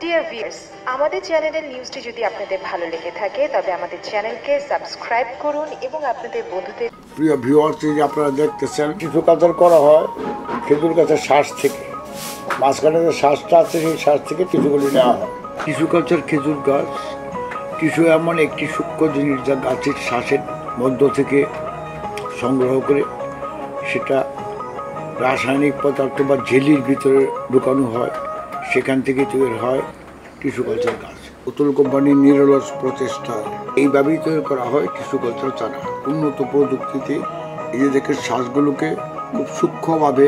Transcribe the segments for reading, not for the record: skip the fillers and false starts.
Dear viewers, আমাদের চ্যানেলের নিউজটি যদি আপনাদের ভালো লেগে থাকে তবে আমাদের চ্যানেলকে সাবস্ক্রাইব করুন এবং আপনাদের বন্ধুদের। প্রিয় ভিউয়ার্স, যে আপনারা দেখতেছেন টিস্যু কালচার করা হয় খেজুর গাছের শ্বাস থেকে। মাঝখানে যে শ্বাসটা আছে সেই শ্বাস থেকে টিস্যুগুলি নেওয়া হয়। টিস্যু কালচার খেজুর গাছ। টিস্যু এমন একটি সূক্ষ্ম জিনিস যা গাছের শ্বাসের মধ্য থেকে সংগ্রহ করে সেটা রাসায়নিক পদার্থ বা জেলির ভিতরে ঢুকানো হয়, সেখান থেকে তৈরি হয় টিস্যু কালচার গাছ। পুতুল কোম্পানির নিরলস প্রচেষ্টা এইভাবেই তৈরি করা হয় টিস্যু কালচার চারা। উন্নত প্রযুক্তিতে এই যে দেখে শ্বাসগুলোকে খুব সূক্ষ্মভাবে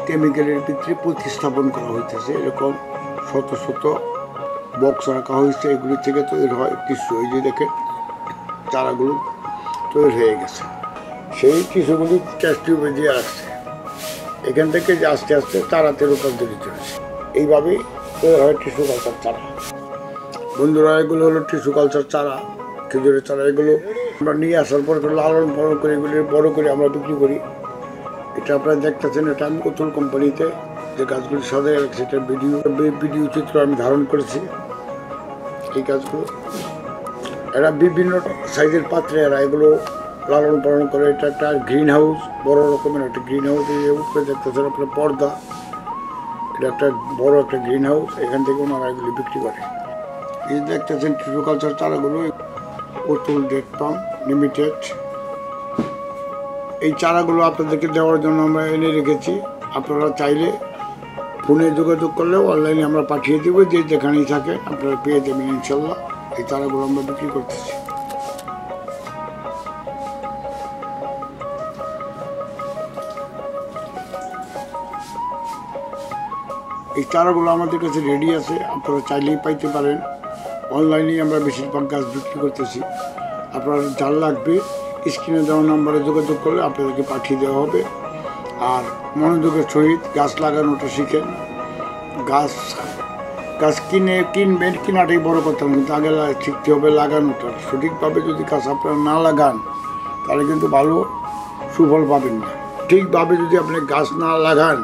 কেমিক্যালের ভিতরে প্রতিস্থাপন করা হইতেছে। এরকম শত শত বক্স রাখা হয়েছে, এগুলি থেকে তৈরি হয় টিস্যু। এই যে দেখে চারাগুলো তৈরি হয়ে গেছে, সেই টিস্যুগুলি টেস্ট টিউবে দিয়ে আসছে, এখান থেকে যে আস্তে আস্তে চারাতে রূপান্তরিত হয়েছে। এইভাবেই তৈরি হয় টিস্যু কালচার চারা। বন্ধুরা, এগুলো হলো টিস্যু কালচার চারা, খেজুরের চারা। এগুলো আমরা নিয়ে আসার পর লালন পালন করে এগুলি বড় করে আমরা বিক্রি করি। এটা আপনারা দেখতেছেন, এটা আমি পুতুল কোম্পানিতে যে গাছগুলি সাজায় রাখছি, এটা ভিডিও চিত্র আমি ধারণ করেছি। এই গাছগুলো এরা বিভিন্ন সাইজের পাত্রে এরা এগুলো লালন পালন করে। এটা একটা গ্রিন হাউস, বড় রকমের একটা গ্রিন হাউস। এই উপরে দেখতেছেন আপনার পর্দা, এটা একটা বড় একটা গ্রিন হাউস, এখান থেকে ওনারা এগুলি বিক্রি করে। এই দেখতেছেন টিস্যু কালচার চারাগুলো পুতুল ডেট পাম লিমিটেড। এই চারাগুলো আপনাদেরকে দেওয়ার জন্য আমরা এনে রেখেছি। আপনারা চাইলে ফোনে যোগাযোগ করলেও অনলাইনে আমরা পাঠিয়ে দেবো, যে যেখানেই থাকে আপনারা পেয়ে যাবেন ইনশাল্লাহ। এই চারাগুলো আমরা বিক্রি করতেছি। এই চারাগুলো আমাদের কাছে রেডি আছে, আপনারা চাইলেই পাইতে পারেন। অনলাইনেই আমরা বেশিরভাগ গাছ বিক্রি করতেছি। আপনারা যার লাগবে স্ক্রিনে দেওয়া নাম্বারে যোগাযোগ করলে আপনাদেরকে পাঠিয়ে দেওয়া হবে। আর মনোযোগের সহিত গাছ লাগানোটা শিখেন। গাছ কিনবেন, কেনাটাই বড় কথা না, কিন্তু আগে শিখতে হবে লাগানোটা। সঠিকভাবে যদি গাছ আপনারা না লাগান তাহলে কিন্তু ভালো সুফল পাবেন না। ঠিকভাবে যদি আপনি গাছ না লাগান,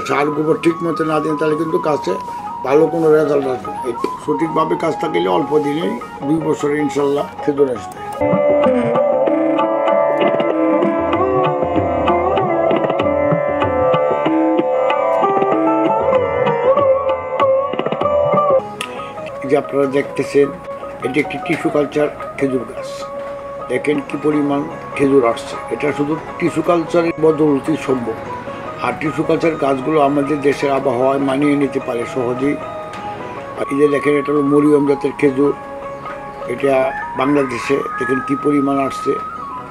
সার গোবর ঠিক মতো না দেন, তাহলে কিন্তু গাছে ভালো কোনো রেজাল্ট আসবে না। সঠিকভাবে কাজটা গেলে অল্প দিনেই 2 বছরে ইনশাল্লাহ খেজুর আসবে। যে আপনারা দেখতেছেন, এটি একটি টিস্যু কালচার খেজুর গাছ। দেখেন কি পরিমাণ খেজুর আসছে। এটা শুধু টিস্যু কালচারের বদৌলতেই সম্ভব। আর টিস্যু কালচার গাছগুলো আমাদের দেশের আবহাওয়ায় মানিয়ে নিতে পারে সহজেই। আর এই যে দেখেন, এটা হলো মরিয়ম জাতের খেজুর। এটা বাংলাদেশে দেখেন কি পরিমাণ আসছে।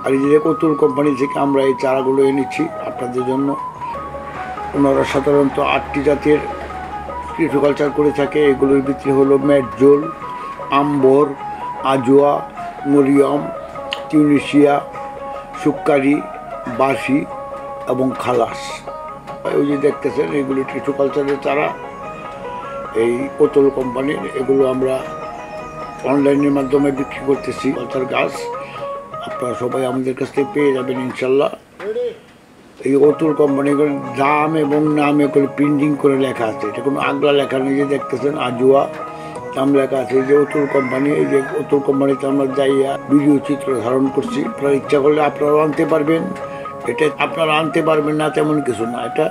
আর এই যে পুতুল কোম্পানি থেকে আমরা এই চারাগুলো এনেছি আপনাদের জন্য। ওনারা সাধারণত 8টি জাতের টিস্যু কালচার করে থাকে। এগুলোর ভিতরে হলো মেটজোল, আম্বর, আজোয়া, মরিয়ম, টিউনিশিয়া, সুক্কারি, বাসি এবং খালাস। ওই যে দেখতেছেন, এগুলি টিস্যু কালচারের চারা, এই পুতুল কোম্পানির। এগুলো আমরা অনলাইনের মাধ্যমে বিক্রি করতেছি। কালচার গাছ আপনারা সবাই আমাদের কাছ থেকে পেয়ে যাবেন ইনশাল্লাহ। এই পুতুল কোম্পানির দাম এবং নাম এগুলো প্রিন্টিং করে লেখা আছে, এটা কোনো আগলা লেখা নেই। যে দেখতেছেন আজুয়া নাম লেখা আছে। এই যে পুতুল কোম্পানি, এই যে পুতুল কোম্পানিতে আমরা যাইয়া ভিডিও চিত্র ধারণ করছি। আপনারা ইচ্ছা করলে আপনারাও আনতে পারবেন। এটা আপনারা আনতে পারবেন না তেমন কিছু না। এটা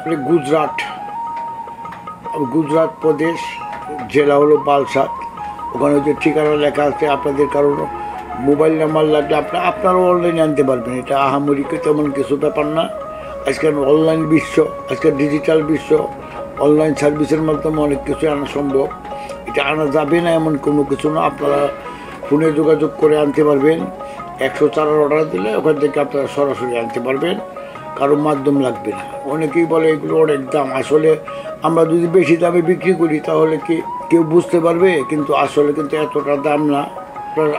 গুজরাট প্রদেশ, জেলা হলো বালসাদ। ওখানে যে ঠিকানা লেখা আছে, আপনাদের কারণ মোবাইল নাম্বার লাগলে আপনারাও অনলাইনে আনতে পারবেন। এটা আহামরিকে তেমন কিছু ব্যাপার না। আজকাল অনলাইন বিশ্ব, আজকাল ডিজিটাল বিশ্ব, অনলাইন সার্ভিসের মাধ্যমে অনেক কিছু আনা সম্ভব। এটা আনা যাবে না এমন কোনো কিছু না। আপনারা ফোনে যোগাযোগ করে আনতে পারবেন। 100 চারার অর্ডার দিলে ওখান থেকে আপনারা সরাসরি আনতে পারবেন, কারো মাধ্যম লাগবে না। অনেকেই বলে এগুলো অনেক দাম। আসলে আমরা যদি বেশি দামে বিক্রি করি তাহলে কি কেউ বুঝতে পারবে, কিন্তু আসলে কিন্তু এতটা দাম না।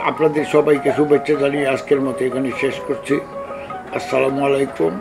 আপনাদের সবাইকে শুভেচ্ছা জানিয়ে আজকের মতো এখানে শেষ করছি। আসসালামু আলাইকুম।